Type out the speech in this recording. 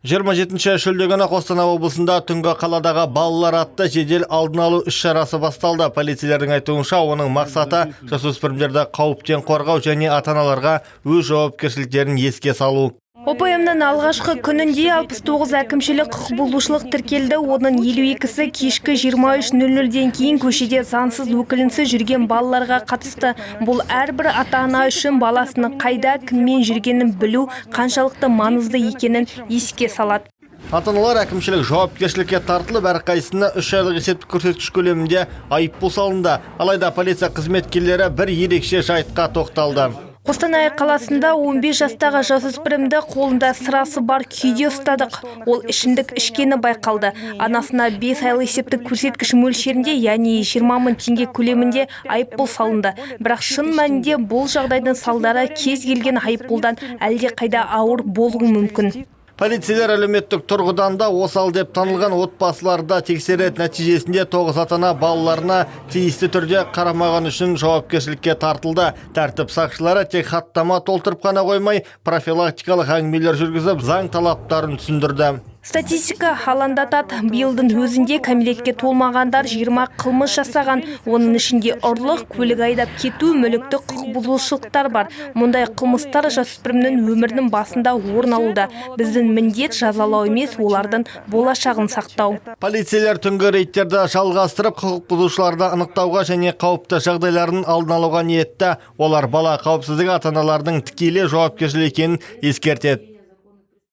27 шілде күні Қостанай облысында түнгі қаладағы балалар атты жедел алдын алу іс-шарасы басталды. Полицейлердің айтуынша, оның мақсаты жасөспірімдерді қауіптен қорғау және ата-аналарға өз жауапкершіліктерін еске салу. ОПМ-нің алғашқы күнінде 69 әкімшілік құқық бұзушылық тіркелді. Оның 52-сі кешкі 23:00-ден кейін көшеде заңсыз өкілінсіз жүрген балаларға қатысты. Бұл әрбір ата-ана үшін баласының қайда, кіммен жүргенін білу қаншалықты маңызды екенін еске салады. Ата-аналар әкімшілік жауапкершілікке тартылып, әрқайсысына 3 айлық есептік көрсеткіш көлемінде айыппұл салынды. Алайда полиция қызметкерлері бір ерекше жайтқа тоқталды. Қостанай қаласында 15 жастағы жасөспірімді қолында сырасы бар күйде ұстадық. Ол ішімдік ішкені байқалды. Анасына 5 айлық есептік көрсеткіш мөлшерінде, яғни 20 000 теңге көлемінде айыппұл салынды. Бірақ шын мәнінде бұл жағдайдың салдары кез келген айыппұлдан әлде қайда ауыр болуы мүмкін. Полицейлер әлеуметтік тұрғыдан да осал деп танылған отбасыларда тексерет нәтижесінде 9 ата-ана балаларына тиісті түрде қарамаған үшін жауапкершілікке тартылды. Тәртіп сақшылары тек хаттама толтырып қана қоймай, профилактикалық әңгімелер жүргізіп, заң талаптарын түсіндірді. Статистика алаңдатады. Биылдың өзінде кәмелетке толмағандар 20 қылмыс жасаған. Оның ішінде ұрлық, көлік айдап кету, мүліктік құқық бұзушылықтар бар. Мұндай қылмыстар жасөспірімнің өмірінің басында орын алуда. Біздің міндет жазалау емес, олардың болашағын сақтау. Полицейлер түнгі рейдтерді жалғастырып, құқық бұзушыларды анықтауға және қауіпті жағдайларын алдын алуға ниетті. Олар бала қауіпсіздігі ата-аналардың тікелей жауапкершілігі екенін ескертеді.